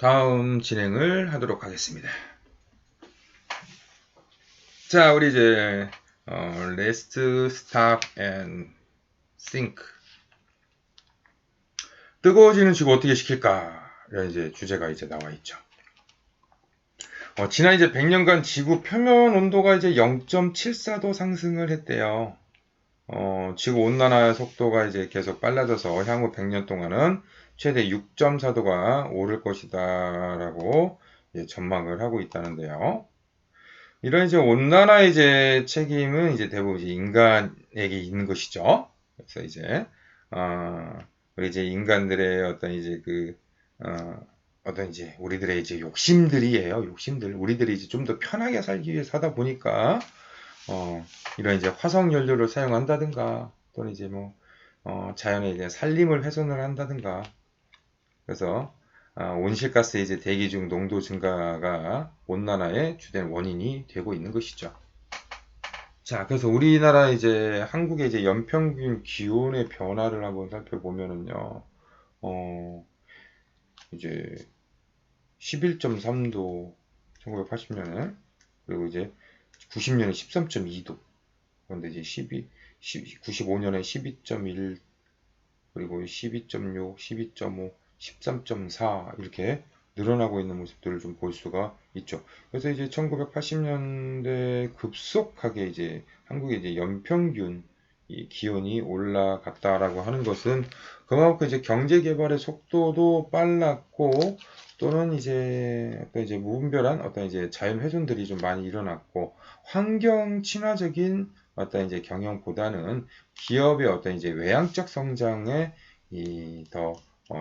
다음 진행을 하도록 하겠습니다. 자, 우리 이제 rest, stop, and think. 뜨거워지는 지구 어떻게 식힐까? 이런 이제 주제가 이제 나와 있죠. 지난 이제 100년간 지구 표면 온도가 이제 0.74도 상승을 했대요. 지구 온난화 속도가 이제 계속 빨라져서 향후 100년 동안은 최대 6.4도가 오를 것이다라고 전망을 하고 있다는데요. 이런 이제 온난화 이제 책임은 이제 대부분 이제 인간에게 있는 것이죠. 그래서 이제 우리 이제 인간들의 어떤 이제 어떤 이제 우리들의 이제 욕심들이에요. 욕심들. 우리들이 이제 좀 더 편하게 살기 위해 사다 보니까 이런 이제 화석 연료를 사용한다든가 또는 이제 뭐 자연의 이제 산림을 훼손을 한다든가 그래서 온실가스 이제 대기 중 농도 증가가 온난화의 주된 원인이 되고 있는 것이죠. 자, 그래서 우리나라 이제 한국의 이제 연평균 기온의 변화를 한번 살펴보면은요, 이제 11.3도 1980년에 그리고 이제 90년에 13.2도 그런데 이제 95년에 12.1 그리고 12.6, 12.5, 13.4 이렇게 늘어나고 있는 모습들을 좀 볼 수가 있죠. 그래서 이제 1980년대 급속하게 이제 한국의 이제 연평균 이 기온이 올라갔다라고 하는 것은 그만큼 이제 경제 개발의 속도도 빨랐고 또는 이제 어떤 이제 무분별한 어떤 이제 자연 훼손들이 좀 많이 일어났고 환경 친화적인 어떤 이제 경영보다는 기업의 어떤 이제 외향적 성장에 더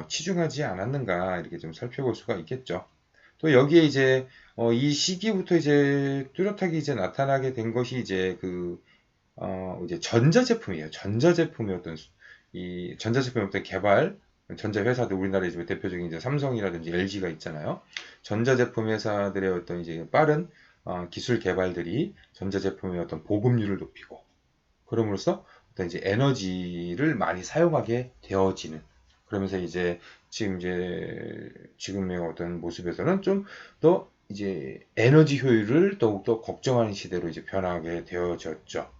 치중하지 않았는가 이렇게 좀 살펴볼 수가 있겠죠. 또 여기에 이제 이 시기부터 이제 뚜렷하게 이제 나타나게 된 것이 이제 이제 전자제품이에요. 전자제품의 어떤 이 전자제품의 어떤 개발 전자회사들 우리나라의 이제 대표적인 이제 삼성이라든지 LG가 있잖아요. 전자제품 회사들의 어떤 이제 빠른 기술 개발들이 전자제품의 어떤 보급률을 높이고 그럼으로써 어떤 이제 에너지를 많이 사용하게 되어지는 그러면서 이제 지금의 어떤 모습에서는 좀 더 이제 에너지 효율을 더욱더 걱정하는 시대로 이제 변하게 되어졌죠.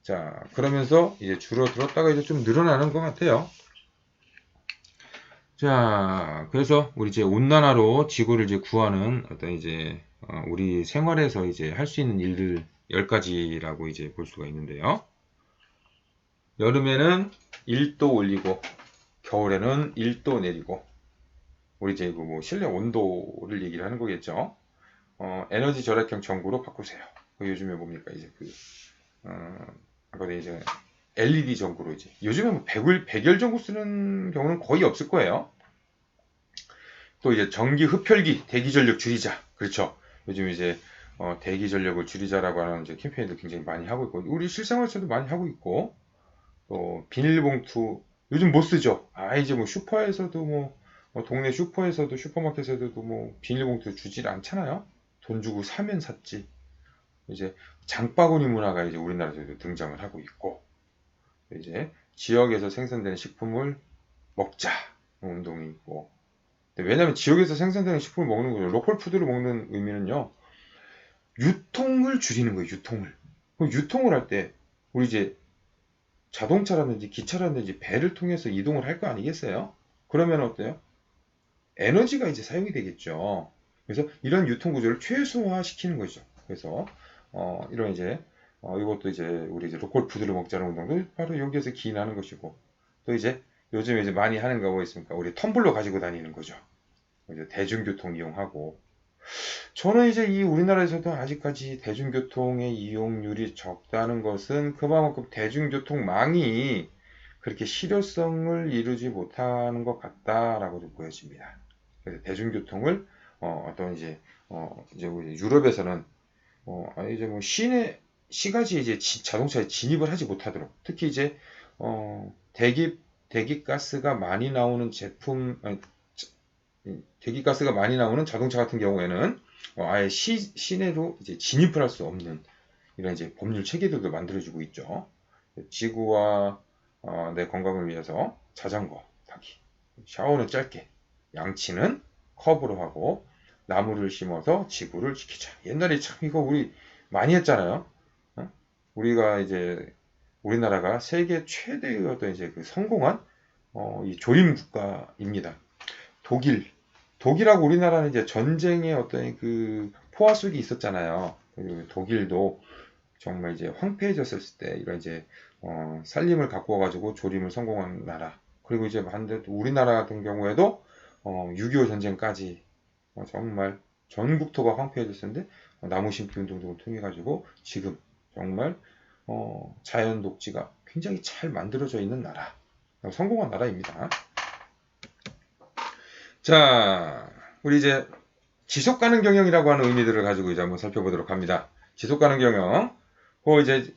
자, 그러면서 이제 줄어들었다가 이제 좀 늘어나는 것 같아요. 자, 그래서 우리 이제 온난화로 지구를 이제 구하는 어떤 이제 우리 생활에서 이제 할 수 있는 일들 10가지라고 이제 볼 수가 있는데요. 여름에는 1도 올리고 겨울에는 1도 내리고 우리 이제 뭐 실내 온도를 얘기를 하는 거겠죠. 에너지 절약형 전구로 바꾸세요. 요즘에 뭡니까 이제 아까 이제 LED 전구로 이제 요즘에 뭐 백열 전구 쓰는 경우는 거의 없을 거예요. 또 이제 전기 흡혈기 대기 전력 줄이자. 그렇죠. 요즘 이제 대기 전력을 줄이자라고 하는 이제 캠페인도 굉장히 많이 하고 있고 우리 실생활에서도 많이 하고 있고 또 비닐봉투 요즘 못 쓰죠. 이제 뭐 슈퍼에서도 동네 슈퍼에서도 슈퍼마켓에서도 뭐 비닐봉투 주질 않잖아요. 돈 주고 사면 샀지. 이제 장바구니 문화가 이제 우리나라에서도 등장을 하고 있고 이제 지역에서 생산되는 식품을 먹자 운동이 있고 왜냐하면 지역에서 생산되는 식품을 먹는 거죠. 로컬 푸드를 먹는 의미는요. 유통을 줄이는 거예요. 유통을. 유통을 할 때 우리 이제 자동차라든지 기차라든지 배를 통해서 이동을 할 거 아니겠어요? 그러면 어때요? 에너지가 이제 사용이 되겠죠. 그래서 이런 유통 구조를 최소화 시키는 거죠. 그래서 이런 이제 이것도 이제 우리 이제 로컬 푸드를 먹자는 운동도 바로 여기에서 기인하는 것이고 또 이제 요즘에 이제 많이 하는 거 뭐 있습니까? 우리 텀블러 가지고 다니는 거죠. 이제 대중교통 이용하고 저는 이제 이 우리나라에서도 아직까지 대중교통의 이용률이 적다는 것은 그만큼 대중교통망이 그렇게 실효성을 이루지 못하는 것 같다라고 좀 보여집니다. 그래서 대중교통을 어떤 이제 우리 유럽에서는 이제 뭐 시가지 이제 자동차에 진입을 하지 못하도록 특히 이제 대기가스가 많이 나오는 대기가스가 많이 나오는 자동차 같은 경우에는 아예 시내로 이제 진입을 할 수 없는 이런 이제 법률 체계들도 만들어지고 있죠. 지구와 내 건강을 위해서 자전거 타기, 샤워는 짧게, 양치는 커브로 하고 나무를 심어서 지구를 지키자. 옛날에 참 이거 우리 많이 했잖아요. 어? 우리가 이제 우리나라가 세계 최대의 어떤 이제 그 성공한 이 조림 국가입니다. 독일. 독일하고 우리나라는 이제 전쟁의 어떤 그 포화 속이 있었잖아요. 그리고 독일도 정말 이제 황폐해졌을 때 이런 이제 살림을 갖고 와가지고 조림을 성공한 나라. 그리고 이제 반대로 우리나라 같은 경우에도 6.25 전쟁까지 정말 전 국토가 황폐해졌었는데 나무 심기 운동 등을 통해 가지고 지금 정말 자연 녹지가 굉장히 잘 만들어져 있는 나라, 성공한 나라입니다. 자, 우리 이제 지속 가능 경영이라고 하는 의미들을 가지고 이제 한번 살펴보도록 합니다. 지속 가능 경영. 이제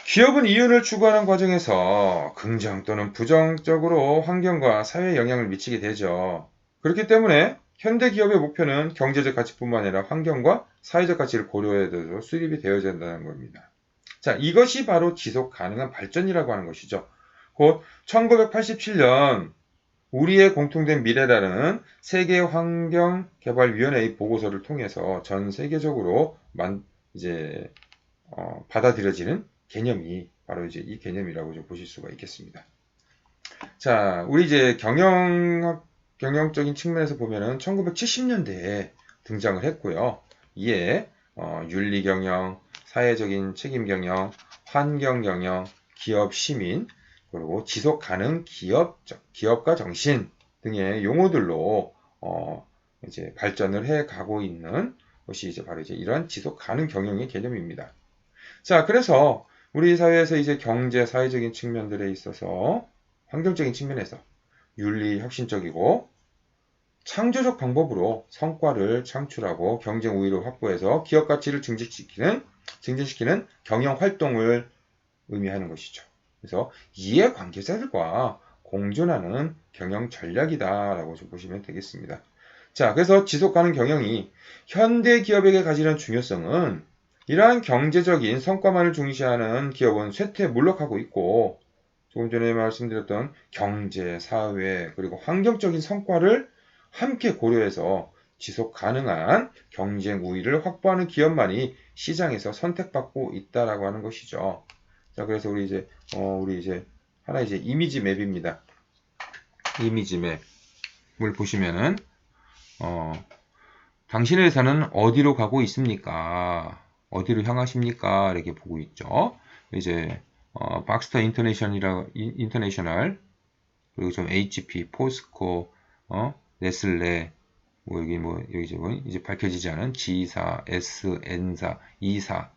기업은 이윤을 추구하는 과정에서 긍정 또는 부정적으로 환경과 사회에 영향을 미치게 되죠. 그렇기 때문에 현대 기업의 목표는 경제적 가치뿐만 아니라 환경과 사회적 가치를 고려해서 수립이 되어야 된다는 겁니다. 자, 이것이 바로 지속 가능한 발전이라고 하는 것이죠. 곧 1987년 우리의 공통된 미래라는 세계환경개발위원회의 보고서를 통해서 전 세계적으로 이제 받아들여지는 개념이 바로 이제 이 개념이라고 좀 보실 수가 있겠습니다. 자, 우리 이제 경영적인 측면에서 보면은 1970년대에 등장을 했고요. 이에 윤리 경영, 사회적인 책임 경영, 환경 경영, 기업 시민, 그리고 지속 가능 기업가 정신 등의 용어들로 이제 발전을 해 가고 있는 것이 이제 바로 이제 이러한 지속 가능 경영의 개념입니다. 자, 그래서 우리 사회에서 이제 경제, 사회적인 측면들에 있어서 환경적인 측면에서 윤리 혁신적이고 창조적 방법으로 성과를 창출하고 경쟁 우위를 확보해서 기업 가치를 증진시키는 경영 활동을 의미하는 것이죠. 그래서 이해관계자들과 공존하는 경영 전략이다라고 좀 보시면 되겠습니다. 자, 그래서 지속 가능 경영이 현대 기업에게 가지는 중요성은 이러한 경제적인 성과만을 중시하는 기업은 쇠퇴에 몰락하고 있고 조금 전에 말씀드렸던 경제, 사회, 그리고 환경적인 성과를 함께 고려해서 지속 가능한 경쟁 우위를 확보하는 기업만이 시장에서 선택받고 있다라고 하는 것이죠. 자, 그래서 우리 이제 하나 이제 이미지 맵입니다. 이미지 맵을 보시면은 당신의 회사는 어디로 가고 있습니까? 어디로 향하십니까? 이렇게 보고 있죠. 이제 박스터 인터내셔널 그리고 좀 HP, 포스코, 네슬레 여기 이제 밝혀지지 않은 G사, S, N사, E사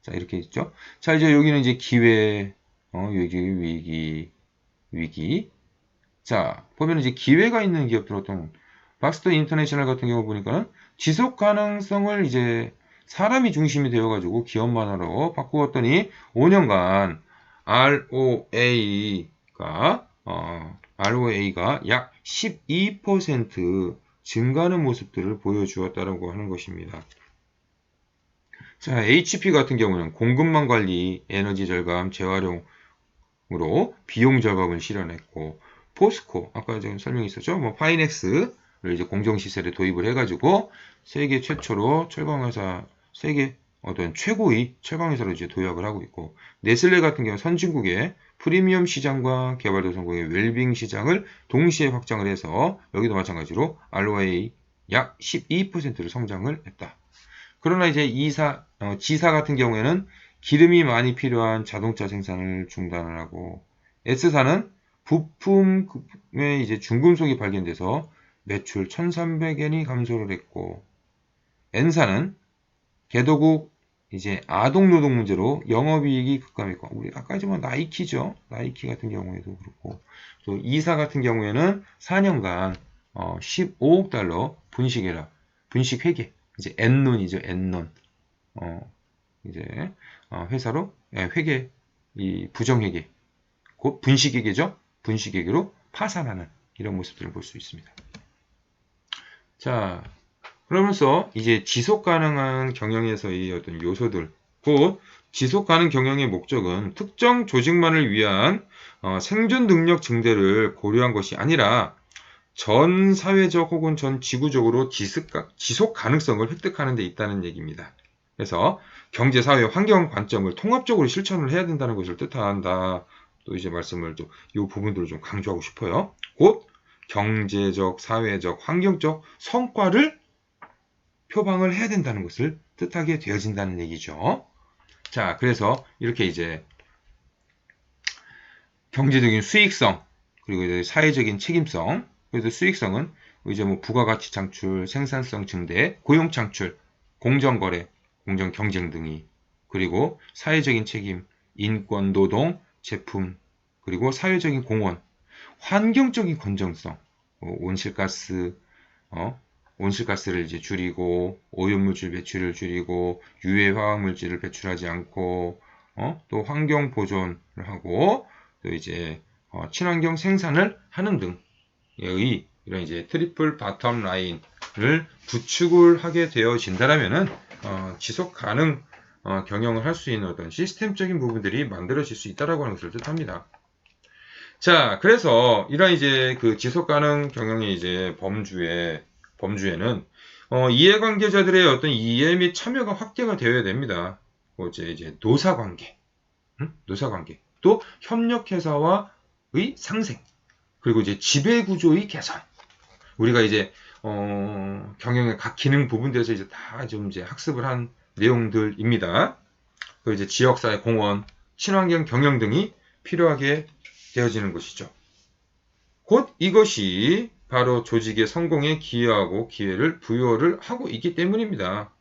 자 이렇게 있죠. 자 이제 여기는 이제 기회, 여기 위기. 자 보면 이제 기회가 있는 기업들 어떤 박스터 인터내셔널 같은 경우 보니까는 지속 가능성을 이제 사람이 중심이 되어가지고 기업 만화로 바꾸었더니 5년간 ROA가 약 12% 증가하는 모습들을 보여주었다고 하는 것입니다. 자, HP 같은 경우는 공급망 관리, 에너지 절감, 재활용으로 비용 절감을 실현했고, 포스코, 아까 제가 설명이 있었죠? 파이넥스를 이제 공정시설에 도입을 해가지고, 세계 최초로 철강회사, 세계 어떤 최고의 철강회사로 이제 도약을 하고 있고, 네슬레 같은 경우 선진국의 프리미엄 시장과 개발도상국의 웰빙 시장을 동시에 확장을 해서, 여기도 마찬가지로 ROA 약 12%를 성장을 했다. 그러나 이제 G사 같은 경우에는 기름이 많이 필요한 자동차 생산을 중단을 하고 S사는 부품의 이제 중금속이 발견돼서 매출 1,300엔이 감소를 했고 N사는 개도국 이제 아동 노동 문제로 영업이익이 급감했고 우리 아까 했지만 나이키죠. 나이키 같은 경우에도 그렇고 또 E사 같은 경우에는 4년간 15억 달러 분식 회계 이제 N론이죠. N론. 이제 회사로 회계 이 부정회계 곧 분식회계죠. 분식회계로 파산하는 이런 모습들을 볼 수 있습니다. 자, 그러면서 이제 지속 가능한 경영에서의 어떤 요소들 곧 지속 가능 경영의 목적은 특정 조직만을 위한 생존 능력 증대를 고려한 것이 아니라 전 사회적 혹은 전 지구적으로 지속 가능성을 획득하는 데 있다는 얘기입니다. 그래서 경제, 사회, 환경 관점을 통합적으로 실천을 해야 된다는 것을 뜻한다. 또 이제 말씀을 좀, 이 부분들을 좀 강조하고 싶어요. 곧 경제적, 사회적, 환경적 성과를 표방을 해야 된다는 것을 뜻하게 되어진다는 얘기죠. 자, 그래서 이렇게 이제 경제적인 수익성, 그리고 이제 사회적인 책임성, 그래서 수익성은 이제 뭐 부가가치 창출, 생산성 증대, 고용 창출, 공정거래, 공정 경쟁 등이, 그리고 사회적인 책임, 인권, 노동, 제품, 그리고 사회적인 공헌, 환경적인 건전성, 온실가스, 온실가스를 이제 줄이고, 오염물질 배출을 줄이고, 유해 화학물질을 배출하지 않고, 또 환경 보존을 하고, 또 이제 친환경 생산을 하는 등의 이런 이제 트리플 바텀 라인을 구축을 하게 되어진다라면은 지속 가능 경영을 할 수 있는 어떤 시스템적인 부분들이 만들어질 수 있다라고 하는 것을 뜻합니다. 자, 그래서 이런 이제 그 지속 가능 경영의 이제 범주에는 이해관계자들의 어떤 이해 및 참여가 확대가 되어야 됩니다. 이제 노사관계, 노사관계, 또 협력회사와의 상생, 그리고 이제 지배구조의 개선. 우리가 이제 경영의 각 기능 부분들에서 이제 다 좀 이제 학습을 한 내용들입니다. 그 이제 지역사회 공헌, 친환경 경영 등이 필요하게 되어지는 것이죠. 곧 이것이 바로 조직의 성공에 기여하고 기회를 부여를 하고 있기 때문입니다.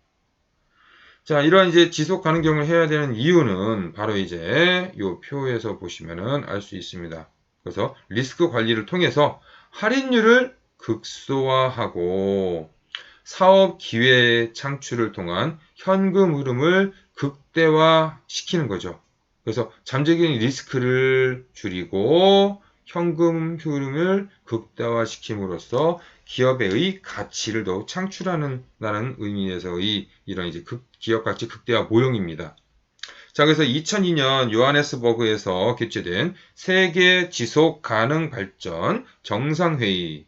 자, 이러한 이제 지속 가능 경영을 해야 되는 이유는 바로 이제 이 표에서 보시면은 알 수 있습니다. 그래서 리스크 관리를 통해서 할인율을 극소화하고 사업 기회 창출을 통한 현금 흐름을 극대화시키는 거죠. 그래서 잠재적인 리스크를 줄이고 현금 흐름을 극대화시킴으로써 기업의 가치를 더욱 창출하는 의미에서의 이런 이제 기업 가치 극대화 모형입니다. 자, 그래서 2002년 요하네스버그에서 개최된 세계 지속 가능 발전 정상회의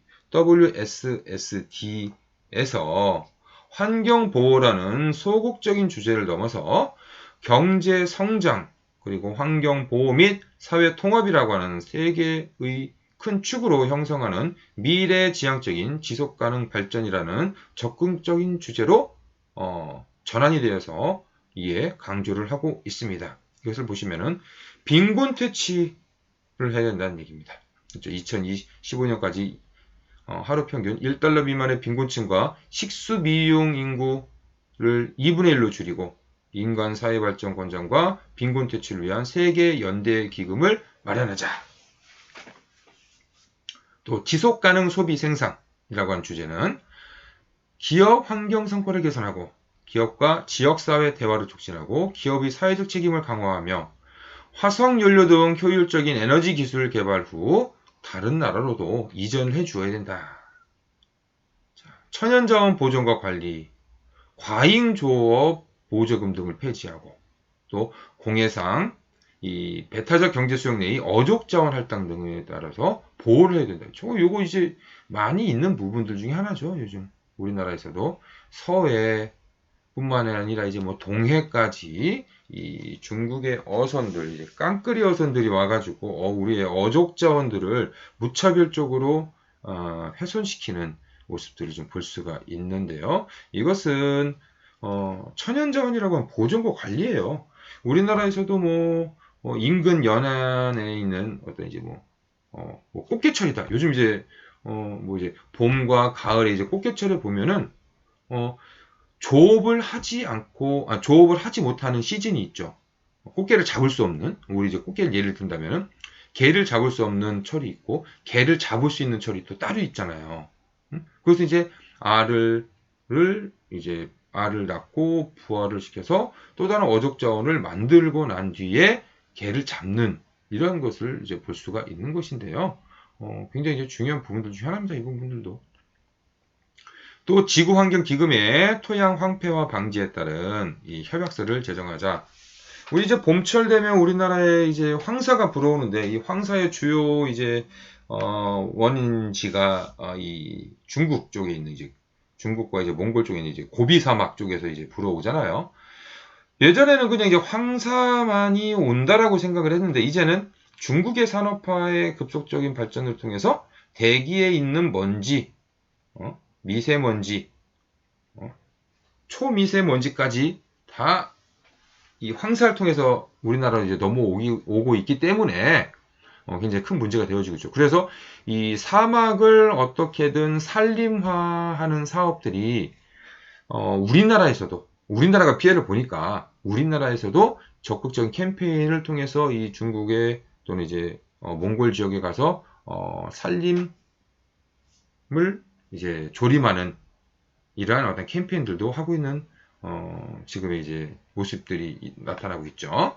WSSD에서 환경 보호라는 소극적인 주제를 넘어서 경제 성장, 그리고 환경 보호 및 사회 통합이라고 하는 세 개의 큰 축으로 형성하는 미래지향적인 지속가능 발전이라는 적극적인 주제로 전환이 되어서 이에 강조를 하고 있습니다. 이것을 보시면은 빈곤 퇴치를 해야 된다는 얘기입니다. 2015년까지 하루 평균 1달러 미만의 빈곤층과 식수 미용 인구를 2분의 1로 줄이고 인간 사회 발전 권장과 빈곤 퇴치를 위한 세계 연대 기금을 마련하자. 또 지속 가능 소비 생산이라고 하는 주제는 기업 환경 성과를 개선하고 기업과 지역사회 대화를 촉진하고 기업의 사회적 책임을 강화하며 화석연료 등 효율적인 에너지 기술 개발 후 다른 나라로도 이전을 해주어야 된다. 천연자원 보존과 관리, 과잉조업 보조금 등을 폐지하고 또 공해상 이 배타적 경제 수용 내의 어족자원 할당 등에 따라서 보호를 해야 된다. 요거 이제 많이 있는 부분들 중에 하나죠. 요즘 우리나라에서도 서해뿐만 아니라 이제 뭐 동해까지 이 중국의 어선들, 이제 깡끄리 어선들이 와가지고 우리의 어족 자원들을 무차별적으로 훼손시키는 모습들을 좀 볼 수가 있는데요. 이것은 천연자원이라고 하면 보존과 관리예요. 우리나라에서도 인근 연안에 있는 어떤 이제 꽃게철이다. 요즘 이제 이제 봄과 가을에 이제 꽃게철에 보면은 조업을 하지 못하는 시즌이 있죠. 꽃게를 잡을 수 없는, 우리 이제 꽃게를 예를 든다면은 게를 잡을 수 없는 철이 있고 게를 잡을 수 있는 철이 또 따로 있잖아요. 그래서 이제 알을 낳고 부화를 시켜서 또 다른 어족 자원을 만들고 난 뒤에 게를 잡는 이런 것을 이제 볼 수가 있는 것인데요. 굉장히 이제 중요한 부분들 중 하나입니다. 이 부분들도. 또 지구환경기금의 토양 황폐화 방지에 따른 이 협약서를 제정하자. 우리 이제 봄철 되면 우리나라에 이제 황사가 불어오는데 이 황사의 주요 이제 원인지가 이 중국 쪽에 있는 이제 중국과 이제 몽골 쪽에 있는 이제 고비 사막 쪽에서 이제 불어오잖아요. 예전에는 그냥 이제 황사만이 온다라고 생각을 했는데 이제는 중국의 산업화의 급속적인 발전을 통해서 대기에 있는 먼지, 미세먼지, 초미세먼지까지 다 이 황사를 통해서 우리나라로 이제 넘어오고 있기 때문에 굉장히 큰 문제가 되어지고 있죠. 그래서 이 사막을 어떻게든 산림화하는 사업들이 우리나라가 피해를 보니까 우리나라에서도 적극적인 캠페인을 통해서 이 중국에 또는 이제 몽골 지역에 가서 산림을 이제 조림하는 이러한 어떤 캠페인들도 하고 있는 지금의 이제 모습들이 나타나고 있죠.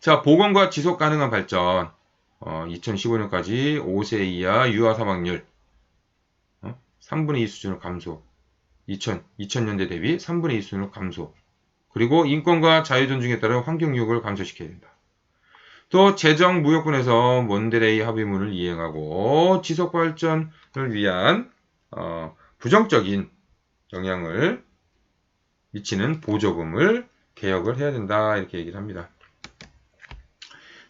자, 보건과 지속 가능한 발전. 2015년까지 5세 이하 유아 사망률 3분의 2 수준으로 감소. 2000년대 대비 3분의 2 수준으로 감소. 그리고 인권과 자유 존중에 따른 환경 유혹을 감소시켜야 된다. 또 재정무역분에서 몬데레이 합의문을 이행하고 지속 발전을 위한 부정적인 영향을 미치는 보조금을 개혁을 해야 된다 이렇게 얘기를 합니다.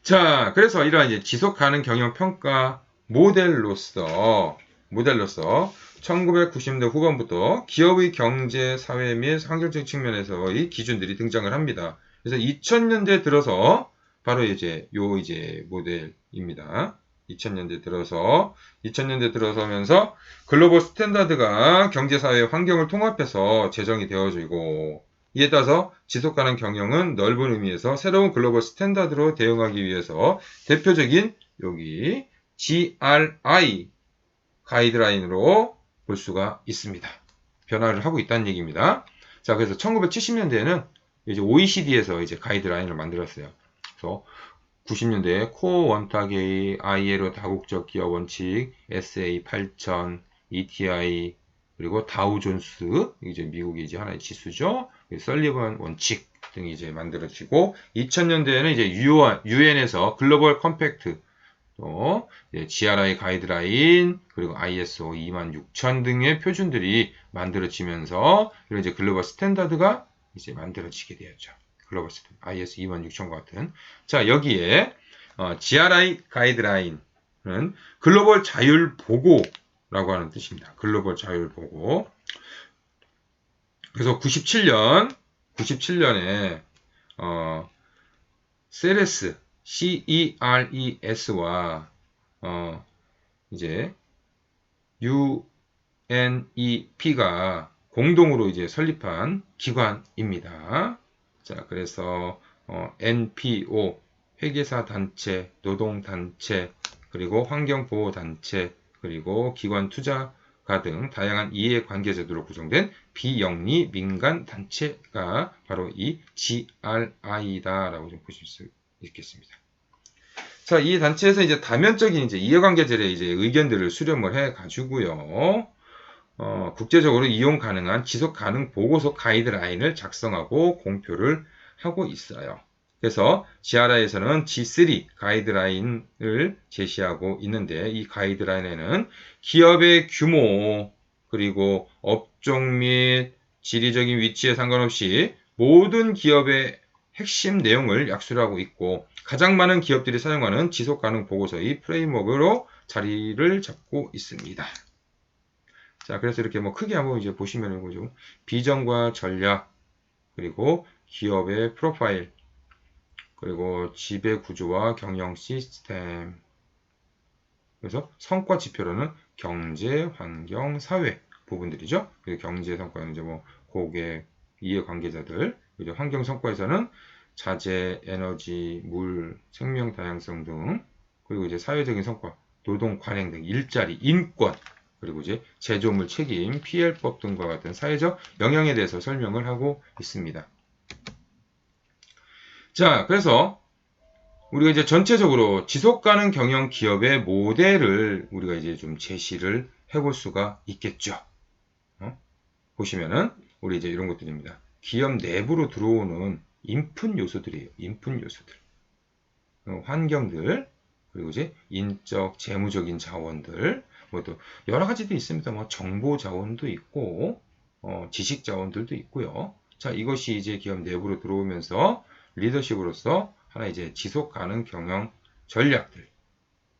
자, 그래서 이러한 이제 지속 가능 경영 평가 모델로서 1990년대 후반부터 기업의 경제, 사회 및 환경적 측면에서의 기준들이 등장을 합니다. 그래서 2000년대 들어서 바로 이제 모델입니다. 2000년대 들어서면서 글로벌 스탠다드가 경제, 사회, 환경을 통합해서 제정이 되어지고 이에 따라서 지속가능 경영은 넓은 의미에서 새로운 글로벌 스탠다드로 대응하기 위해서 대표적인 여기 GRI 가이드라인으로 볼 수가 있습니다. 변화를 하고 있다는 얘기입니다. 자, 그래서 1970년대에는 이제 OECD에서 이제 가이드라인을 만들었어요. 그래서 90년대에 코어 원탁의 ILO 다국적 기업 원칙, SA 8000, ETI, 그리고 다우존스, 이제 미국의 이제 하나의 지수죠. 설리번 원칙 등이 이제 만들어지고, 2000년대에는 이제 UN에서 글로벌 컴팩트, 또 GRI 가이드라인, 그리고 ISO 26000 등의 표준들이 만들어지면서 이런 이제 글로벌 스탠다드가 이제 만들어지게 되었죠. 글로벌 스탠다드, ISO 26000과 같은. 자, 여기에 GRI 가이드라인은 글로벌 자율 보고라고 하는 뜻입니다. 글로벌 자율 보고. 그래서 97년에 CERES, CERES와 이제 UNEP가 공동으로 이제 설립한 기관입니다. 자, 그래서 NPO, 회계사 단체, 노동 단체, 그리고 환경보호 단체, 그리고 기관 투자가 등 다양한 이해관계자들로 구성된 비영리 민간 단체가 바로 이 GRI다라고 좀 보실 수 있겠습니다. 자, 이 단체에서 이제 다면적인 이제 이해관계자들의 이제 의견들을 수렴을 해 가지고요. 국제적으로 이용 가능한 지속 가능 보고서 가이드라인을 작성하고 공표를 하고 있어요. 그래서 GRI에서는 G3 가이드라인을 제시하고 있는데 이 가이드라인에는 기업의 규모 그리고 업종 및 지리적인 위치에 상관없이 모든 기업의 핵심 내용을 약수를 하고 있고 가장 많은 기업들이 사용하는 지속 가능 보고서의 프레임워크로 자리를 잡고 있습니다. 자, 그래서 이렇게 뭐 크게 한번 이제 보시면은 뭐죠? 비전과 전략, 그리고 기업의 프로파일, 그리고 지배 구조와 경영 시스템. 그래서 성과 지표로는 경제, 환경, 사회 부분들이죠. 그리고 경제 성과는 이제 뭐 고객, 이해관계자들, 그리고 환경 성과에서는 자재, 에너지, 물, 생명 다양성 등, 그리고 이제 사회적인 성과, 노동 관행 등 일자리, 인권, 그리고 이제 제조물 책임, PL법 등과 같은 사회적 영향에 대해서 설명을 하고 있습니다. 자, 그래서 우리가 이제 전체적으로 지속가능 경영 기업의 모델을 우리가 이제 좀 제시를 해볼 수가 있겠죠. 보시면은 우리 이제 이런 것들입니다. 기업 내부로 들어오는 인풋 요소들이에요. 인풋 요소들. 환경들, 그리고 이제 인적, 재무적인 자원들, 뭐 또 여러 가지도 있습니다. 뭐 정보 자원도 있고, 지식 자원들도 있고요. 자, 이것이 이제 기업 내부로 들어오면서 리더십으로서 하나 이제 지속 가능 경영 전략들,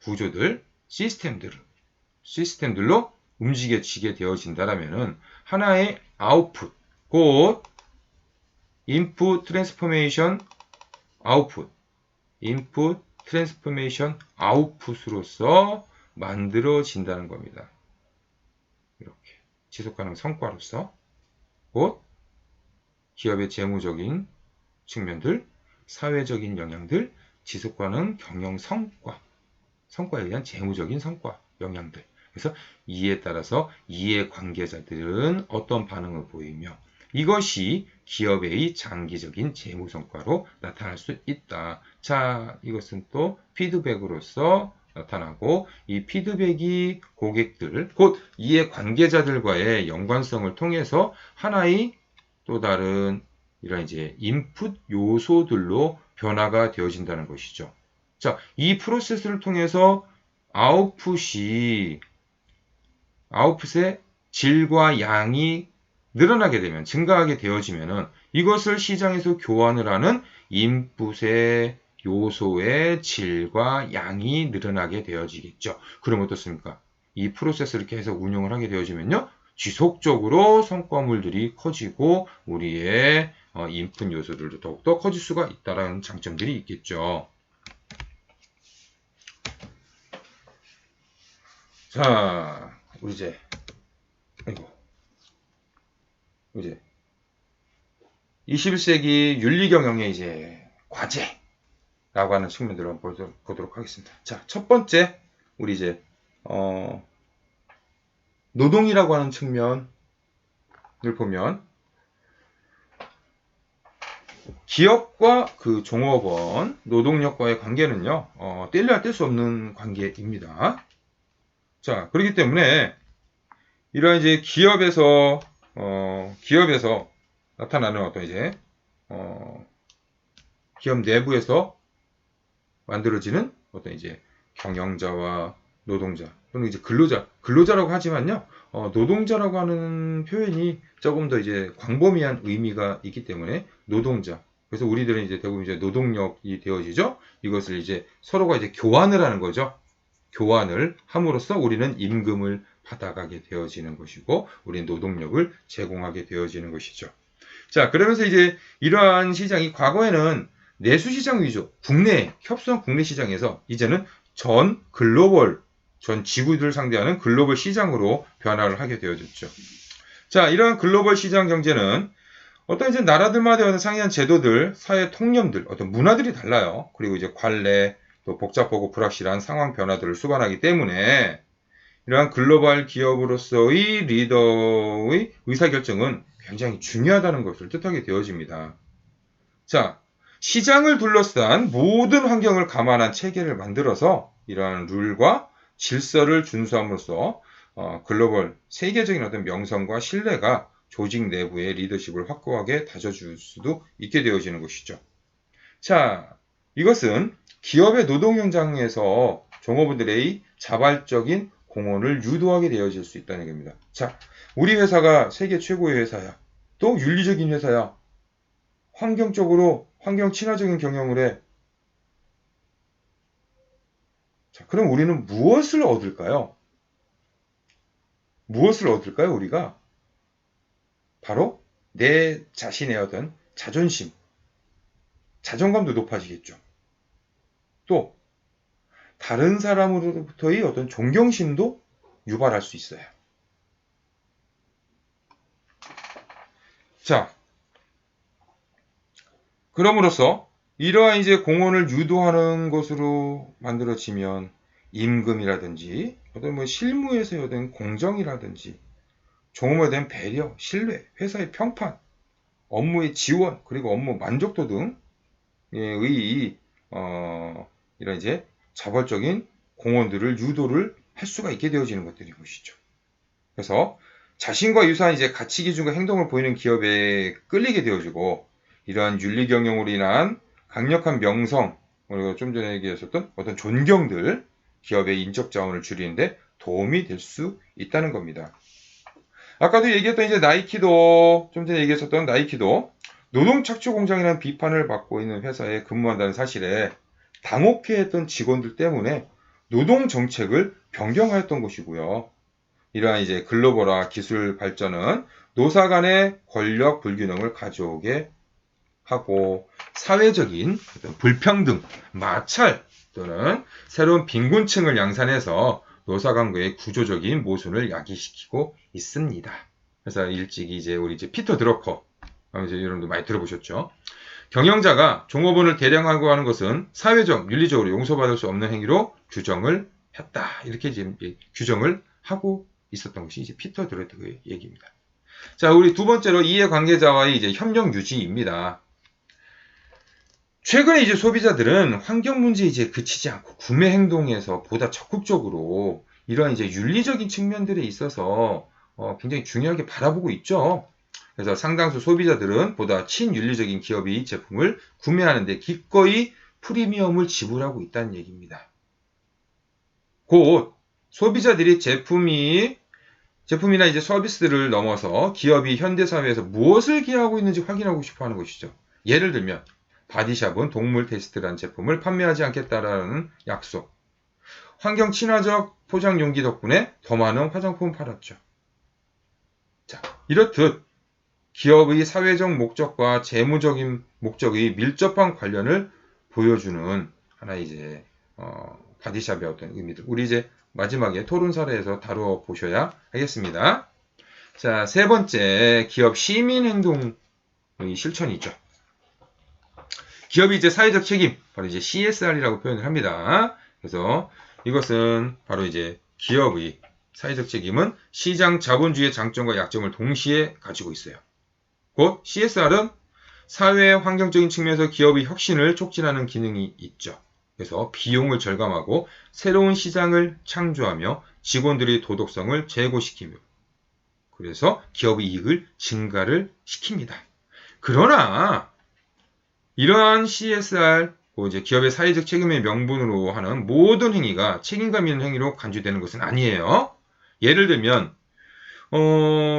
구조들, 시스템들로 움직여지게 되어진다라면은 하나의 아웃풋, 곧 인풋 트랜스포메이션 아웃풋, 인풋 트랜스포메이션 아웃풋으로서 만들어진다는 겁니다. 이렇게 지속가능 성과로서 곧 기업의 재무적인 측면들, 사회적인 영향들, 지속가능 경영 성과에 대한 재무적인 성과, 영향들. 그래서 이에 따라서 이해 관계자들은 어떤 반응을 보이며 이것이 기업의 장기적인 재무 성과로 나타날 수 있다. 자, 이것은 또 피드백으로서 나타나고 이 피드백이 고객들, 곧 이해 관계자들과의 연관성을 통해서 하나의 또 다른 이런 이제 인풋 요소들로 변화가 되어진다는 것이죠. 자, 이 프로세스를 통해서 아웃풋의 질과 양이 늘어나게 되면, 증가하게 되어지면은 이것을 시장에서 교환을 하는 인풋의 요소의 질과 양이 늘어나게 되어지겠죠. 그럼 어떻습니까? 이 프로세스를 계속 운영을 하게 되어지면요, 지속적으로 성과물들이 커지고 우리의 인풋 요소들도 더욱더 커질 수가 있다는 장점들이 있겠죠. 자, 우리 이제 21세기 윤리경영의 이제 과제라고 하는 측면들을 한번 보도록 하겠습니다. 자, 첫 번째, 우리 이제 노동이라고 하는 측면을 보면 기업과 그 종업원, 노동력과의 관계는요, 뗄래야 뗄 수 없는 관계입니다. 자, 그렇기 때문에 이러한 이제 기업에서 나타나는 어떤 이제 기업 내부에서 만들어지는 어떤 이제 경영자와 노동자 또는 이제 근로자라고 하지만요, 노동자라고 하는 표현이 조금 더 이제 광범위한 의미가 있기 때문에 노동자. 그래서 우리들은 이제 대부분 이제 노동력이 되어지죠. 이것을 이제 서로가 이제 교환을 하는 거죠. 교환을 함으로써 우리는 임금을 받아가게 되어지는 것이고, 우리는 노동력을 제공하게 되어지는 것이죠. 자, 그러면서 이제 이러한 시장이 과거에는 내수 시장 위주, 협소한 국내 시장에서 이제는 전 지구들을 상대하는 글로벌 시장으로 변화를 하게 되어졌죠. 자, 이러한 글로벌 시장 경제는 어떤 이제 나라들마다 어떤 상이한 제도들, 사회 통념들, 어떤 문화들이 달라요. 그리고 이제 관례, 또 복잡하고 불확실한 상황 변화들을 수반하기 때문에 이러한 글로벌 기업으로서의 리더의 의사결정은 굉장히 중요하다는 것을 뜻하게 되어집니다. 자, 시장을 둘러싼 모든 환경을 감안한 체계를 만들어서 이러한 룰과 질서를 준수함으로써 글로벌 세계적인 어떤 명성과 신뢰가 조직 내부의 리더십을 확고하게 다져줄 수도 있게 되어지는 것이죠. 자, 이것은 기업의 노동 현장에서 종업원들의 자발적인 공헌을 유도하게 되어질 수 있다는 얘기입니다. 자, 우리 회사가 세계 최고의 회사야. 또 윤리적인 회사야. 환경적으로 환경 친화적인 경영을 해. 자, 그럼 우리는 무엇을 얻을까요? 무엇을 얻을까요, 우리가? 바로 내 자신의 어떤 자존심, 자존감도 높아지겠죠. 또 다른 사람으로부터의 어떤 존경심도 유발할 수 있어요. 자, 그럼으로써 이러한 이제 공헌을 유도하는 것으로 만들어지면 임금이라든지 어떤 뭐 실무에서의 어떤 공정이라든지 종업원에 대한 배려, 신뢰, 회사의 평판, 업무의 지원, 그리고 업무 만족도 등의 이런 이제 자발적인 공헌들을 유도를 할 수가 있게 되어지는 것들이 것이죠. 그래서 자신과 유사한 이제 가치 기준과 행동을 보이는 기업에 끌리게 되어지고 이러한 윤리 경영으로 인한 강력한 명성, 우리가 좀 전에 얘기했었던 어떤 존경들, 기업의 인적 자원을 줄이는데 도움이 될 수 있다는 겁니다. 아까도 얘기했던 이제 나이키도, 좀 전에 얘기했었던 나이키도 노동 착취 공장이라는 비판을 받고 있는 회사에 근무한다는 사실에 당혹해했던 직원들 때문에 노동 정책을 변경하였던 것이고요. 이러한 이제 글로벌화 기술 발전은 노사 간의 권력 불균형을 가져오게 하고 사회적인 불평등, 마찰 또는 새로운 빈곤층을 양산해서 노사 간의 구조적인 모순을 야기시키고 있습니다. 그래서 일찍이 이제 우리 이제 피터 드러커, 이제 여러분들 많이 들어보셨죠? 경영자가 종업원을 대량하고 하는 것은 사회적, 윤리적으로 용서받을 수 없는 행위로 규정을 했다. 이렇게 이제 규정을 하고 있었던 것이 이제 피터 드러커의 얘기입니다. 자, 우리 두 번째로 이해관계자와의 이제 협력 유지입니다. 최근에 이제 소비자들은 환경 문제에 이제 그치지 않고 구매 행동에서 보다 적극적으로 이러한 이제 윤리적인 측면들에 있어서 굉장히 중요하게 바라보고 있죠. 그래서 상당수 소비자들은 보다 친윤리적인 기업이 제품을 구매하는데 기꺼이 프리미엄을 지불하고 있다는 얘기입니다. 곧 소비자들이 제품이나 이제 서비스를 넘어서 기업이 현대사회에서 무엇을 기하고 있는지 확인하고 싶어 하는 것이죠. 예를 들면 바디샵은 동물 테스트란 제품을 판매하지 않겠다라는 약속. 환경 친화적 포장 용기 덕분에 더 많은 화장품을 팔았죠. 자, 이렇듯 기업의 사회적 목적과 재무적인 목적의 밀접한 관련을 보여주는 하나 이제 바디샵의 어떤 의미들. 우리 이제 마지막에 토론 사례에서 다루어 보셔야 하겠습니다. 자, 세 번째 기업 시민 행동의 실천이죠. 기업이 이제 사회적 책임, 바로 이제 CSR이라고 표현을 합니다. 그래서 이것은 바로 이제 기업의 사회적 책임은 시장 자본주의의 장점과 약점을 동시에 가지고 있어요. 곧 CSR은 사회 환경적인 측면에서 기업의 혁신을 촉진하는 기능이 있죠. 그래서 비용을 절감하고 새로운 시장을 창조하며 직원들의 도덕성을 제고시키며 그래서 기업의 이익을 증가를 시킵니다. 그러나 이러한 CSR, 이제 기업의 사회적 책임의 명분으로 하는 모든 행위가 책임감 있는 행위로 간주되는 것은 아니에요. 예를 들면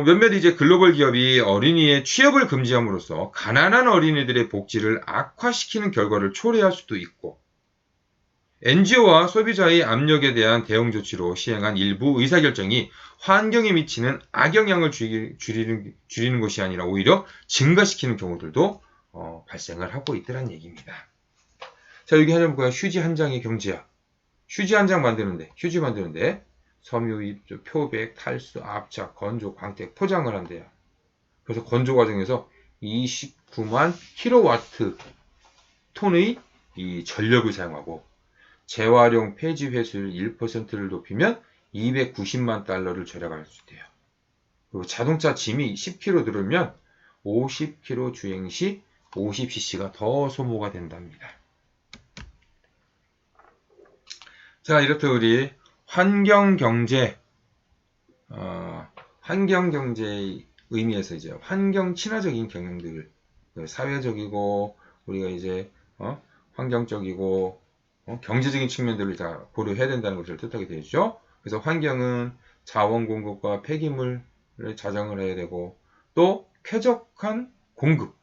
몇몇 이제 글로벌 기업이 어린이의 취업을 금지함으로써 가난한 어린이들의 복지를 악화시키는 결과를 초래할 수도 있고 NGO와 소비자의 압력에 대한 대응 조치로 시행한 일부 의사결정이 환경에 미치는 악영향을 줄이는 것이 아니라 오히려 증가시키는 경우들도 발생을 하고 있더란 얘기입니다. 자, 여기 하자면 뭐야? 휴지 한 장의 경제야. 휴지 한 장 만드는데, 휴지 만드는데 섬유입, 표백, 탈수, 압착, 건조, 광택, 포장을 한대요. 그래서 건조 과정에서 29만 킬로와트 톤의 이 전력을 사용하고 재활용 폐지 회수율 1%를 높이면 290만 달러를 절약할 수 있대요. 그리고 자동차 짐이 10kg 들으면 50km 주행 시 50cc가 더 소모가 된답니다. 자, 이렇듯 우리 환경경제의 의미에서 이제 환경 친화적인 경영들, 사회적이고 우리가 이제 환경적이고 경제적인 측면들을 다 고려해야 된다는 것을 뜻하게 되죠. 그래서 환경은 자원 공급과 폐기물을 자정을 해야 되고 또 쾌적한 공급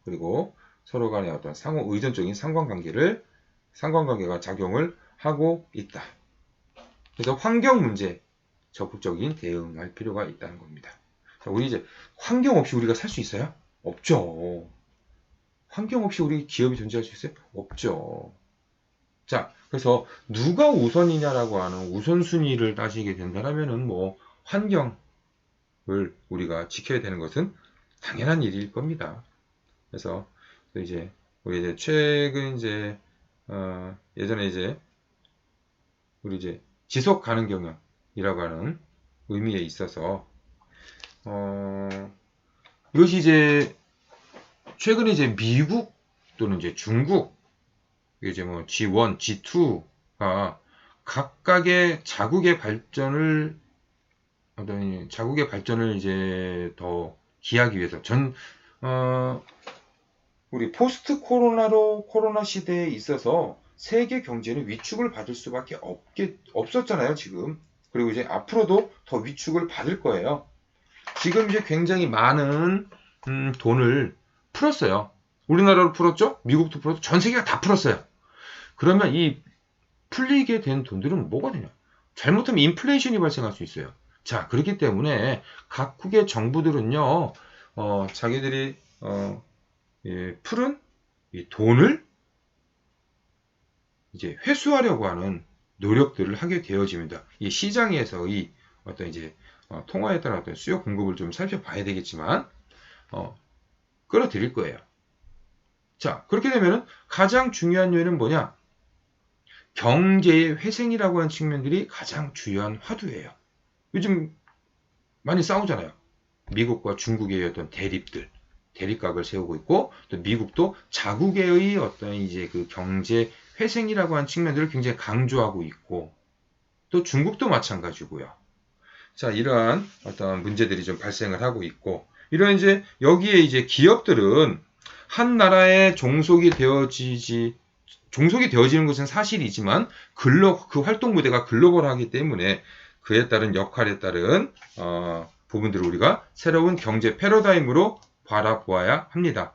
그리고 서로 간의 어떤 상호 의존적인 상관관계가 작용을 하고 있다. 그래서 환경 문제 적극적인 대응할 필요가 있다는 겁니다. 자, 우리 이제 환경 없이 우리가 살 수 있어요? 없죠. 환경 없이 우리 기업이 존재할 수 있어요? 없죠. 자, 그래서 누가 우선이냐라고 하는 우선순위를 따지게 된다면은 뭐 환경을 우리가 지켜야 되는 것은 당연한 일일 겁니다. 그래서 이제 우리 이제 최근 이제 예전에 이제 우리 이제 지속 가능 경영이라고 하는 의미에 있어서 이것이 이제 최근에 이제 미국 또는 이제 중국 이제 뭐 G1, G2가 각각의 자국의 발전을 이제 더 기하기 위해서 우리 포스트 코로나 시대에 있어서 세계 경제는 위축을 받을 수밖에 없었잖아요, 지금. 그리고 이제 앞으로도 더 위축을 받을 거예요. 지금 이제 굉장히 많은 돈을 풀었어요. 우리나라로 풀었죠? 미국도 풀었죠? 전 세계가 다 풀었어요. 그러면 이 풀리게 된 돈들은 뭐가 되냐? 잘못하면 인플레이션이 발생할 수 있어요. 자, 그렇기 때문에 각국의 정부들은요, 자기들이 풀은 이 돈을 이제 회수하려고 하는 노력들을 하게 되어집니다. 이 시장에서의 어떤 이제 통화에 따라 어떤 수요 공급을 좀 살펴봐야 되겠지만 끌어들일 거예요. 자, 그렇게 되면은 가장 중요한 요인은 뭐냐? 경제의 회생이라고 하는 측면들이 가장 중요한 화두예요. 요즘 많이 싸우잖아요. 미국과 중국의 어떤 대립각을 세우고 있고, 또 미국도 자국의 어떤 이제 그 경제 회생이라고 하는 측면들을 굉장히 강조하고 있고, 또 중국도 마찬가지고요. 자, 이러한 어떤 문제들이 좀 발생을 하고 있고, 이런 이제 여기에 이제 기업들은 한 나라에 종속이 되어지는 것은 사실이지만 그 활동 무대가 글로벌하기 때문에 그에 따른 역할에 따른 부분들을 우리가 새로운 경제 패러다임으로 바라보아야 합니다.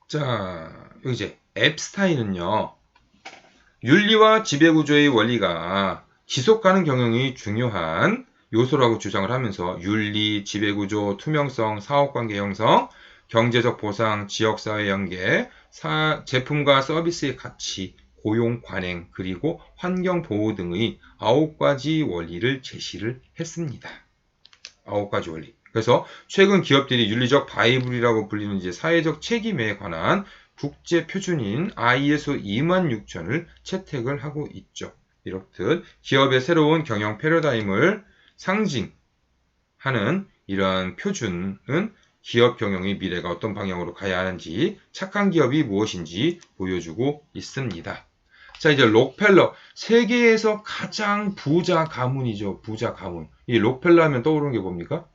자, 여기 이제 앱스타인은요, 윤리와 지배구조의 원리가 지속가능 경영이 중요한 요소라고 주장을 하면서 윤리, 지배구조, 투명성, 사업관계 형성, 경제적 보상, 지역사회 연계, 제품과 서비스의 가치, 고용 관행, 그리고 환경 보호 등의 9가지 원리를 제시를 했습니다. 9가지 원리. 그래서 최근 기업들이 윤리적 바이블이라고 불리는 이제 사회적 책임에 관한 국제 표준인 ISO 26000을 채택을 하고 있죠. 이렇듯 기업의 새로운 경영 패러다임을 상징하는 이러한 표준은 기업 경영의 미래가 어떤 방향으로 가야 하는지, 착한 기업이 무엇인지 보여주고 있습니다. 자, 이제 록펠러. 세계에서 가장 부자 가문이죠. 부자 가문. 이 록펠러 하면 떠오르는 게 뭡니까?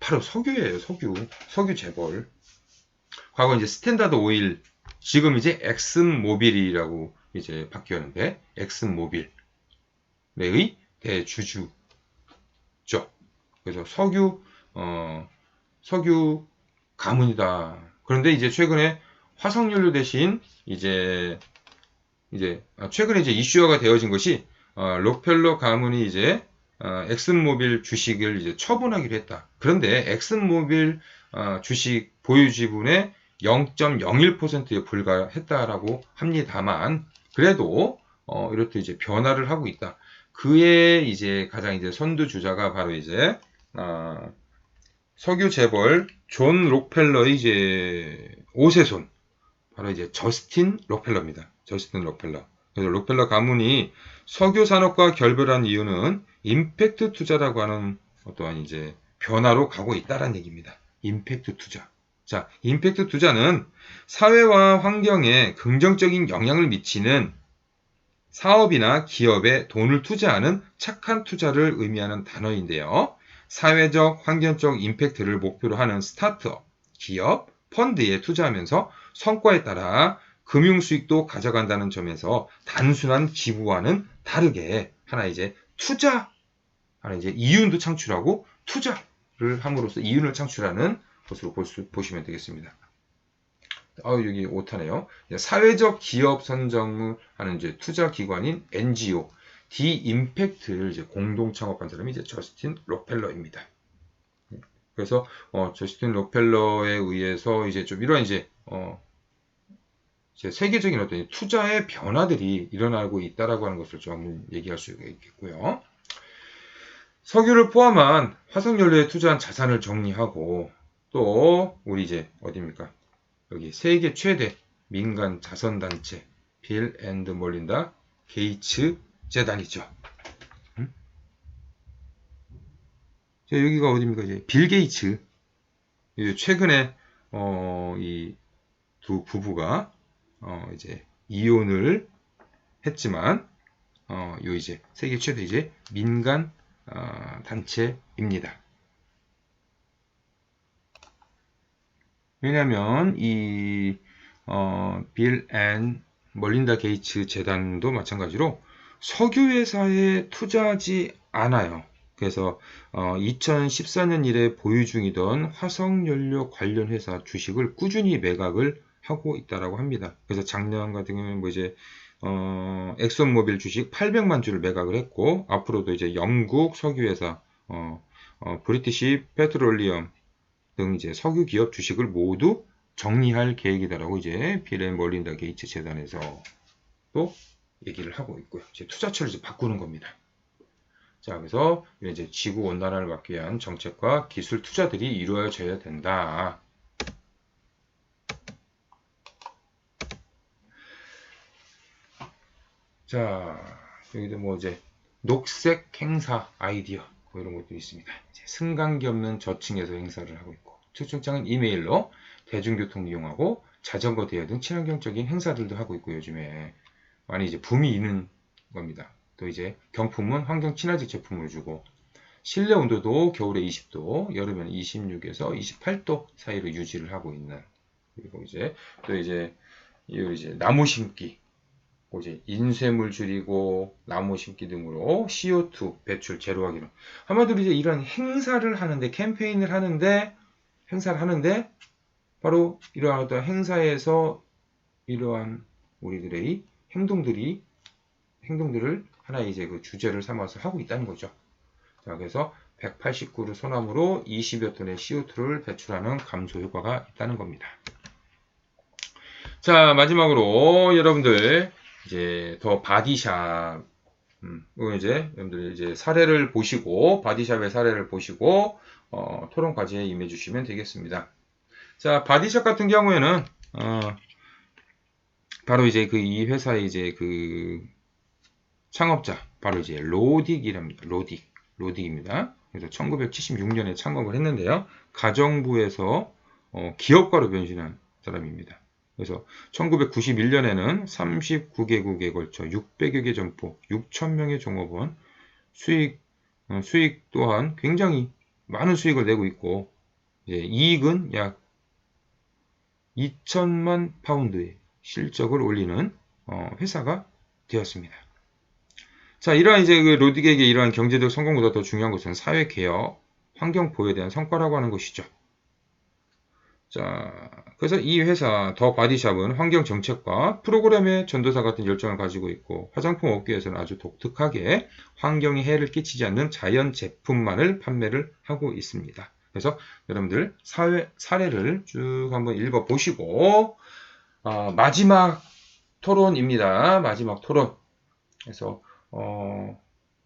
바로 석유예요. 석유 재벌. 과거 이제 스탠다드 오일, 지금 이제 엑슨모빌이라고 이제 바뀌었는데, 엑슨모빌의 대주주죠. 그래서 석유 가문이다. 그런데 이제 최근에 화석연료 대신 최근에 이제 이슈화가 되어진 것이 록펠러 가문이 이제 엑슨모빌 주식을 이제 처분하기로 했다. 그런데 엑슨모빌 주식 보유 지분의 0.01%에 불과했다라고 합니다만, 그래도 이렇게 이제 변화를 하고 있다. 그의 이제 가장 이제 선두 주자가 바로 이제 석유 재벌 존 록펠러의 이제 5세손, 바로 이제 저스틴 록펠러입니다. 저스틴 록펠러. 그래서 록펠러 가문이 석유 산업과 결별한 이유는 임팩트 투자라고 하는 어떠한 이제 변화로 가고 있다는 얘기입니다. 임팩트 투자. 자, 임팩트 투자는 사회와 환경에 긍정적인 영향을 미치는 사업이나 기업에 돈을 투자하는 착한 투자를 의미하는 단어인데요. 사회적, 환경적 임팩트를 목표로 하는 스타트업, 기업, 펀드에 투자하면서 성과에 따라 금융 수익도 가져간다는 점에서 단순한 기부와는 다르게 하나 이제 이윤도 창출하고 투자를 함으로써 이윤을 창출하는 것으로 보시면 되겠습니다. 여기 오타네요. 사회적 기업 선정을 하는 이제 투자 기관인 NGO, 디임팩트를 이제 공동 창업한 사람이 이제 저스틴 록펠러입니다. 그래서 저스틴 록펠러에 의해서 이제 좀 이런 이제 세계적인 어떤 투자의 변화들이 일어나고 있다라고 하는 것을 좀 얘기할 수 있겠고요. 석유를 포함한 화석연료에 투자한 자산을 정리하고, 또 우리 이제 어디입니까? 여기 세계 최대 민간 자선단체 빌 앤드 몰린다 게이츠 재단이죠. 여기가 어디입니까? 이제 빌 게이츠. 최근에 이 두 부부가 이제 이혼을 했지만 요 이제 세계 최대 이제 민간 단체입니다. 왜냐하면 이 빌 앤 멀린다 게이츠 재단도 마찬가지로 석유회사에 투자하지 않아요. 그래서 2014년 이래 보유 중이던 화석연료 관련 회사 주식을 꾸준히 매각을 하고 있다라고 합니다. 그래서 작년 같은 경우는 뭐 이제 엑손모빌 주식 800만 주를 매각을 했고, 앞으로도 이제 영국 석유회사 브리티시 페트롤리엄 등 이제 석유 기업 주식을 모두 정리할 계획이다라고 이제 빌 앤 멀린다 게이츠 재단에서 또 얘기를 하고 있고요. 이제 투자처를 이제 바꾸는 겁니다. 자, 그래서 이제 지구 온난화를 막기 위한 정책과 기술 투자들이 이루어져야 된다. 자, 여기도 뭐 이제 녹색 행사 아이디어 뭐 이런 것도 있습니다. 이제 승강기 없는 저층에서 행사를 하고 있고, 초청장은 이메일로 대중교통 이용하고 자전거 대회 등 친환경적인 행사들도 하고 있고, 요즘에 많이 이제 붐이 있는 겁니다. 또 이제 경품은 환경 친화적 제품을 주고, 실내 온도도 겨울에 20도, 여름에는 26에서 28도 사이로 유지를 하고 있는. 그리고 이제 또 이제 나무 심기, 이제 인쇄물 줄이고 나무 심기 등으로 CO2 배출 제로하기로. 한마디로 이제 이런 행사를 하는데, 캠페인을 하는데, 바로 이러한 어떤 행사에서 이러한 우리들의 행동들을 하나의 이제 그 주제를 삼아서 하고 있다는 거죠. 자, 그래서 189루 소나무로 20여 톤의 CO2를 배출하는 감소 효과가 있다는 겁니다. 자, 마지막으로 여러분들 이제 더 바디샵, 이제 여러분들 이제 사례를 보시고, 바디샵의 사례를 보시고 토론 과제에 임해 주시면 되겠습니다. 자, 바디샵 같은 경우에는 바로 이제 그 이 회사의 이제 그 창업자, 바로 이제 로딕이랍니다. 로딕입니다. 그래서 1976년에 창업을 했는데요. 가정부에서 기업가로 변신한 사람입니다. 그래서 1991년에는 39개국에 걸쳐 600여 개 점포, 6,000명의 종업원, 수익 또한 굉장히 많은 수익을 내고 있고, 이익은 약 2천만 파운드의 실적을 올리는 회사가 되었습니다. 자, 이러한 이제 그 로딕에게 이러한 경제적 성공보다 더 중요한 것은 사회 개혁, 환경 보호에 대한 성과라고 하는 것이죠. 자, 그래서 이 회사 더 바디샵은 환경 정책과 프로그램의 전도사 같은 열정을 가지고 있고, 화장품 업계에서는 아주 독특하게 환경에 해를 끼치지 않는 자연 제품만을 판매를 하고 있습니다. 그래서 여러분들 사례를 쭉 한번 읽어 보시고, 마지막 토론입니다. 마지막 토론. 그래서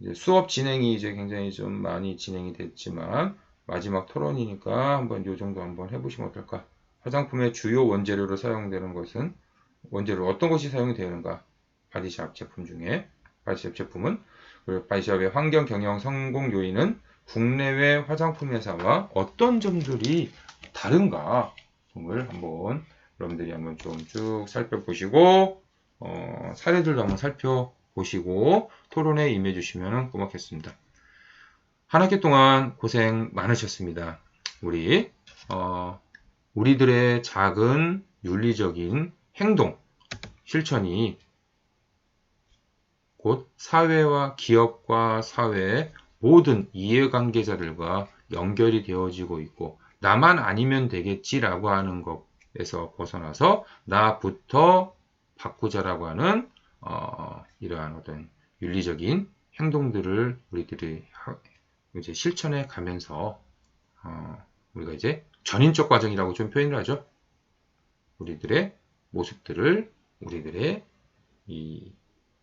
이제 수업 진행이 이제 굉장히 좀 많이 진행이 됐지만, 마지막 토론이니까 한번 요 정도 한번 해보시면 어떨까? 화장품의 주요 원재료로 사용되는 것은, 원재료 어떤 것이 사용이 되는가? 바디샵 제품 중에, 바디샵 제품은, 그리고 바디샵의 환경 경영 성공 요인은 국내외 화장품 회사와 어떤 점들이 다른가? 을 한번 여러분들이 한번 좀 쭉 살펴보시고, 사례들도 한번 살펴보시고 토론에 임해 주시면 고맙겠습니다. 한 학기 동안 고생 많으셨습니다. 우리들의 작은 윤리적인 행동, 실천이 곧 사회와 기업과 사회의 모든 이해관계자들과 연결이 되어지고 있고, 나만 아니면 되겠지라고 하는 것에서 벗어나서 나부터 바꾸자라고 하는 이러한 어떤 윤리적인 행동들을 우리들이 이제 실천해 가면서 우리가 이제 전인적 과정이라고 좀 표현을 하죠. 우리들의 모습들을, 우리들의 이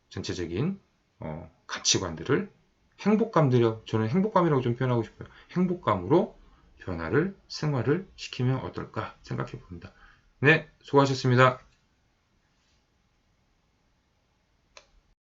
전체적인 가치관들을 저는 행복감이라고 좀 표현하고 싶어요. 행복감으로 변화를, 승화를 시키면 어떨까 생각해 봅니다. 네, 수고하셨습니다.